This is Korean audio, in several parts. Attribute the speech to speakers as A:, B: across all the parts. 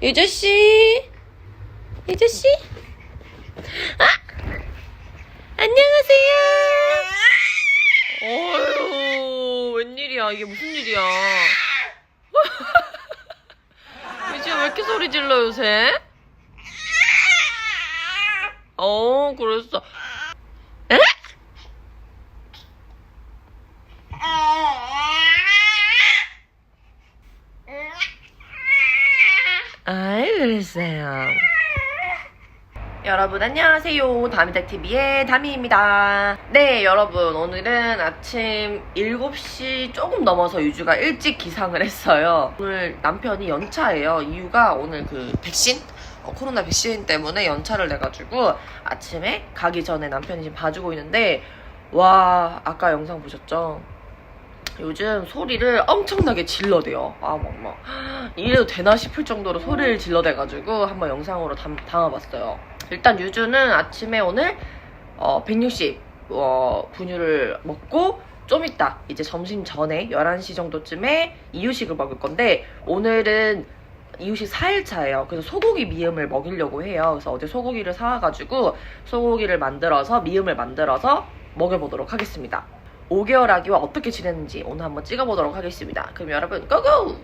A: 유주씨? 유주씨? 아! 안녕하세요. 어휴, 웬일이야. 이게 무슨 일이야. 유주야, 왜 이렇게 소리 질러, 요새? 그랬어. 에? 아이, 그랬어요. 여러분 안녕하세요. 다미닭TV의 다미입니다. 네, 여러분 오늘은 아침 7시 조금 넘어서 유주가 일찍 기상을 했어요. 오늘 남편이 연차예요. 이유가 오늘 그 백신? 코로나 백신 때문에 연차를 내가지고 아침에 가기 전에 남편이 지금 봐주고 있는데, 와, 아까 영상 보셨죠? 요즘 소리를 엄청나게 질러대요. 이래도 되나 싶을 정도로 소리를 질러대가지고 한번 영상으로 담아봤어요. 일단 유주는 아침에 오늘 160 분유를 먹고 좀 이따 이제 점심 전에 11시 정도쯤에 이유식을 먹을 건데, 오늘은 이유식 4일차예요. 그래서 소고기 미음을 먹이려고 해요. 그래서 어제 소고기를 사와가지고 소고기를 만들어서 미음을 만들어서 먹여보도록 하겠습니다. 5개월 아기와 어떻게 지냈는지 오늘 한번 찍어보도록 하겠습니다. 그럼 여러분 고고!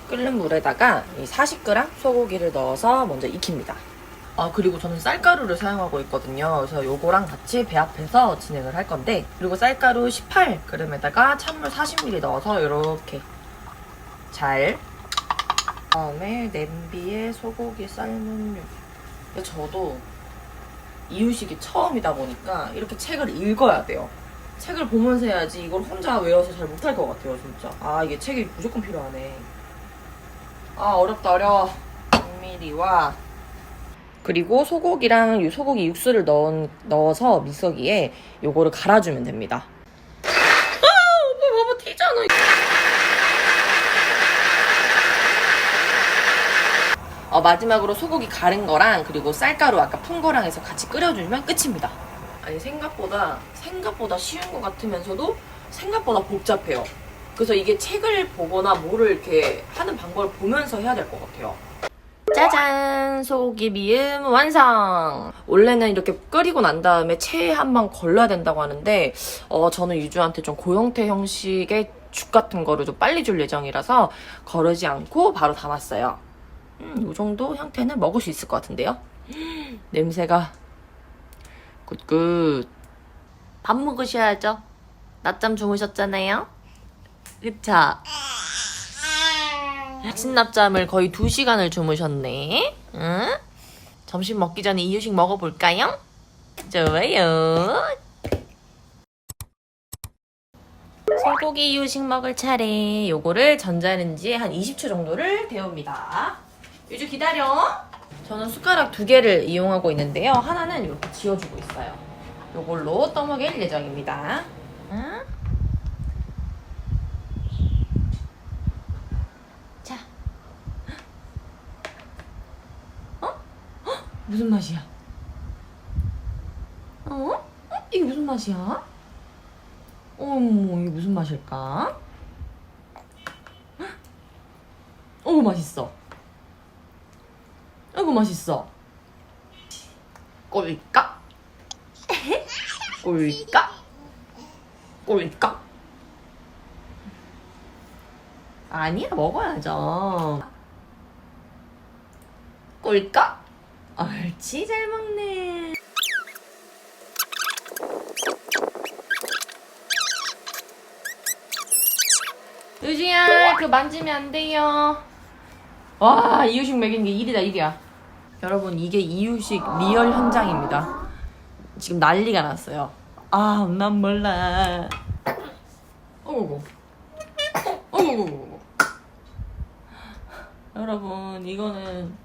A: 끓는 물에다가 이 40g 소고기를 넣어서 먼저 익힙니다. 그리고 저는 쌀가루를 사용하고 있거든요. 그래서 요거랑 같이 배합해서 진행을 할 건데, 그리고 쌀가루 18g에다가 찬물 40ml 넣어서 이렇게 잘, 그다음에 냄비에 소고기 삶은 육. 저도 이유식이 처음이다 보니까 이렇게 책을 읽어야 돼요. 책을 보면서 해야지 이걸 혼자 외워서 잘 못할 것 같아요, 진짜. 이게 책이 무조건 필요하네. 어려워. 100ml와 그리고 소고기랑 소고기 육수를 넣어서 믹서기에 요거를 갈아주면 됩니다. 오빠 봐봐, 튀잖아. 마지막으로 소고기 가른 거랑 그리고 쌀가루 아까 푼 거랑 해서 같이 끓여주면 끝입니다. 아니, 생각보다 쉬운 것 같으면서도 생각보다 복잡해요. 그래서 이게 책을 보거나 뭐를 이렇게 하는 방법을 보면서 해야 될 것 같아요. 짜잔! 소고기 미음 완성! 원래는 이렇게 끓이고 난 다음에 체에 한 번 걸러야 된다고 하는데, 저는 유주한테 좀 고형태 형식의 죽 같은 거를 좀 빨리 줄 예정이라서 거르지 않고 바로 담았어요. 이 정도 형태는 먹을 수 있을 것 같은데요? 냄새가 굿굿. 밥 먹으셔야죠. 낮잠 주무셨잖아요? 그쵸? 아침 낮잠을 거의 2시간을 주무셨네. 응? 점심 먹기 전에 이유식 먹어볼까요? 좋아요. 소고기 이유식 먹을 차례. 요거를 전자레인지에 한 20초 정도를 데웁니다. 유주 기다려. 저는 숟가락 2개를 이용하고 있는데요. 하나는 이렇게 지어주고 있어요. 요걸로 떠먹일 예정입니다. 응? 자. 무슨 맛이야? 이게 무슨 맛이야? 어머, 이게 무슨 맛일까? 맛있어. 맛있어. 꼴까? 꼴까? 아니야, 먹어야죠. 꼴까? 옳지, 잘 먹네. 유주야, 그거 만지면 안 돼요. 와, 이유식 먹이는 게 일이야. 여러분, 이게 이유식 리얼 현장입니다. 지금 난리가 났어요. 난 몰라. 어구구. 여러분, 이건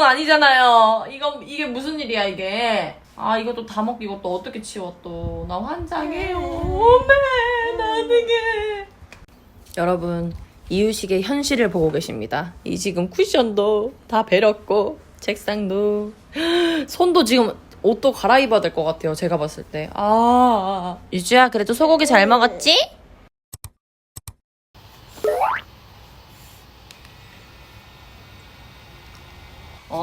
A: 아니잖아요. 이게 무슨 일이야, 이게. 이것도 다 먹기, 이것도 어떻게 치워 또. 나 환장해요. 어메, 나는게. 여러분, 이유식의 현실을 보고 계십니다. 이 지금 쿠션도 다 베렸고, 책상도, 손도 지금 옷도 갈아입어야 될 것 같아요. 제가 봤을 때. 유주야, 그래도 소고기 잘 먹었지?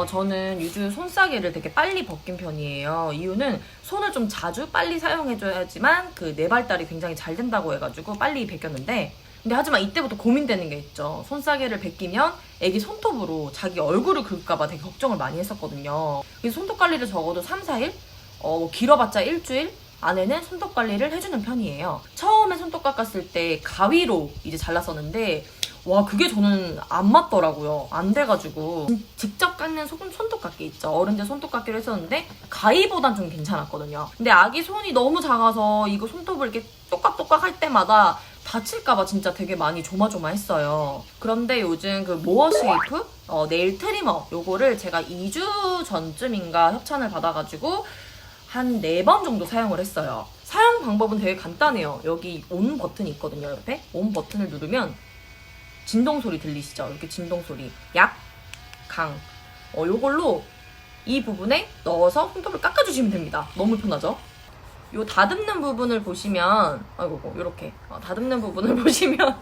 B: 저는 유주 손싸개를 되게 빨리 벗긴 편이에요. 이유는 손을 좀 자주 빨리 사용해줘야지만 그 내발달이 굉장히 잘 된다고 해가지고 빨리 벗겼는데, 근데 하지만 이때부터 고민되는 게 있죠. 손싸개를 벗기면 애기 손톱으로 자기 얼굴을 긁을까봐 되게 걱정을 많이 했었거든요. 그래서 손톱 관리를 적어도 3, 4일? 길어봤자 일주일 안에는 손톱 관리를 해주는 편이에요. 처음에 손톱 깎았을 때 가위로 이제 잘랐었는데, 와, 그게 저는 안 맞더라고요. 안 돼가지고 직접 깎는 손톱 깎기 있죠. 어른들 손톱 깎기를 했었는데 가위보단 좀 괜찮았거든요. 근데 아기 손이 너무 작아서 이거 손톱을 이렇게 똑깍똑깍 할 때마다 다칠까봐 진짜 되게 많이 조마조마했어요. 그런데 요즘 그 모어 쉐이프 네일 트리머 요거를 제가 2주 전쯤인가 협찬을 받아가지고 한 4번 정도 사용을 했어요. 사용 방법은 되게 간단해요. 여기 온 버튼이 있거든요. 옆에 온 버튼을 누르면 진동 소리 들리시죠? 이렇게 진동 소리. 약, 강. 요걸로 이 부분에 넣어서 손톱을 깎아주시면 됩니다. 너무 편하죠? 요 다듬는 부분을 보시면, 아이고, 요렇게. 다듬는 부분을 보시면,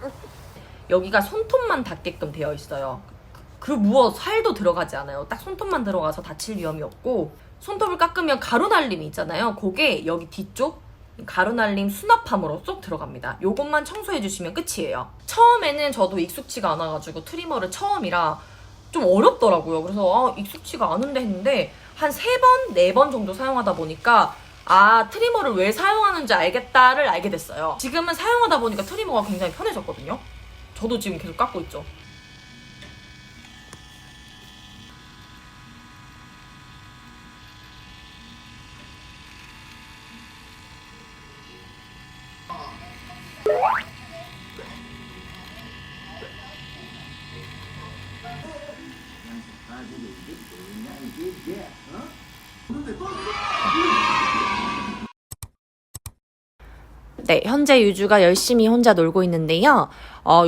B: 여기가 손톱만 닿게끔 되어 있어요. 그 무엇 살도 들어가지 않아요. 딱 손톱만 들어가서 다칠 위험이 없고, 손톱을 깎으면 가루날림이 있잖아요. 그게 여기 뒤쪽, 가루날림 수납함으로 쏙 들어갑니다. 요것만 청소해주시면 끝이에요. 처음에는 저도 익숙치가 않아가지고 트리머를 처음이라 좀 어렵더라고요. 그래서 익숙치가 않은데 했는데 한 3번, 4번 정도 사용하다 보니까 트리머를 왜 사용하는지 알겠다를 알게 됐어요. 지금은 사용하다 보니까 트리머가 굉장히 편해졌거든요. 저도 지금 계속 깎고 있죠. 네, 현재 유주가 열심히 혼자 놀고 있는데요.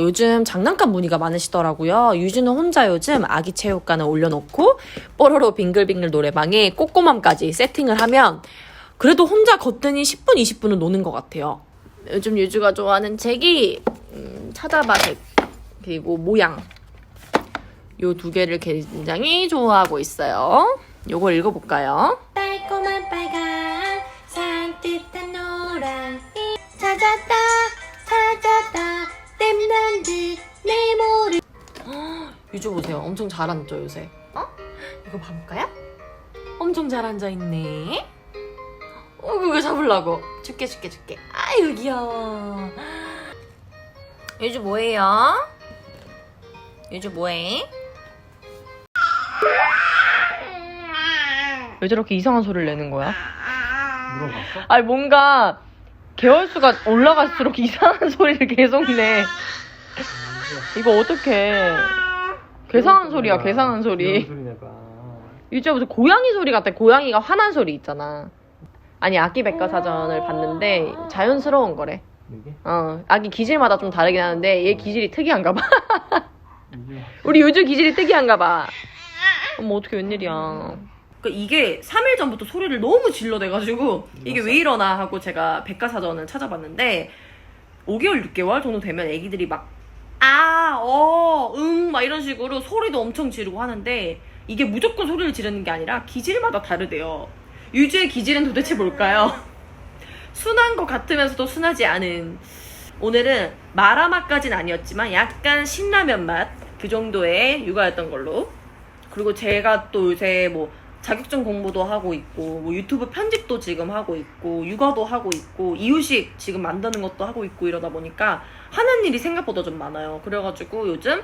B: 요즘 장난감 문의가 많으시더라고요. 유주는 혼자 요즘 아기 체육관을 올려놓고 뽀로로 빙글빙글 노래방에 꼬꼬맘까지 세팅을 하면 그래도 혼자 거뜬히 10분, 20분은 노는 것 같아요. 요즘 유주가 좋아하는 책이 찾아봐 책, 그리고 모양. 요 2개를 굉장히 좋아하고 있어요. 요걸 읽어볼까요?
C: 달콤한 빨간 산뜻한 노란색 찾았다 땜단들 내 모를.
B: 유주 보세요. 엄청 잘 앉죠 요새. 이거 봐볼까요? 엄청 잘 앉아있네. 그거 잡으려고. 줄게. 아이고 귀여워. 유주 뭐해요? 유주 뭐해? 왜 저렇게 이상한 소리를 내는 거야?
D: 물어봤어?
B: 아니 뭔가 개월수가 올라갈수록 이상한 소리를 계속 내. 이거 어떡해. 괴상한 소리야, 괴상한 소리.
D: 소리 내봐.
B: 유주야 무슨 고양이 소리 같아. 고양이가 화난 소리 있잖아. 아니 아기 백과사전을 봤는데 자연스러운 거래.
D: 이게?
B: 아기 기질마다 좀 다르긴 하는데 얘 기질이 특이한가 봐. 우리 유주 기질이 특이한가 봐. 어머 어떡해 웬일이야. 그러니까 이게 3일 전부터 소리를 너무 질러대가지고 이게 왜 이러나 하고 제가 백과사전을 찾아봤는데 5개월, 6개월 정도 되면 애기들이 막 막 이런 식으로 소리도 엄청 지르고 하는데 이게 무조건 소리를 지르는 게 아니라 기질마다 다르대요. 유주의 기질은 도대체 뭘까요? 순한 것 같으면서도 순하지 않은, 오늘은 마라 맛까진 아니었지만 약간 신라면 맛 그 정도의 육아였던 걸로. 그리고 제가 또 요새 뭐 자격증 공부도 하고 있고 뭐 유튜브 편집도 지금 하고 있고 육아도 하고 있고 이유식 지금 만드는 것도 하고 있고 이러다 보니까 하는 일이 생각보다 좀 많아요. 그래가지고 요즘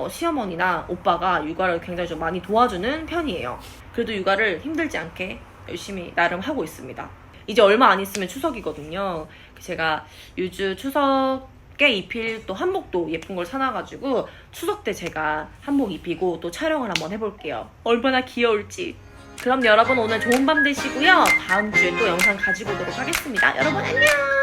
B: 시어머니나 오빠가 육아를 굉장히 좀 많이 도와주는 편이에요. 그래도 육아를 힘들지 않게 열심히 나름 하고 있습니다. 이제 얼마 안 있으면 추석이거든요. 제가 유주 추석에 입힐 또 한복도 예쁜 걸 사놔가지고 추석 때 제가 한복 입히고 또 촬영을 한번 해볼게요. 얼마나 귀여울지. 그럼 여러분 오늘 좋은 밤 되시고요. 다음 주에 또 영상 가지고 오도록 하겠습니다. 여러분 안녕!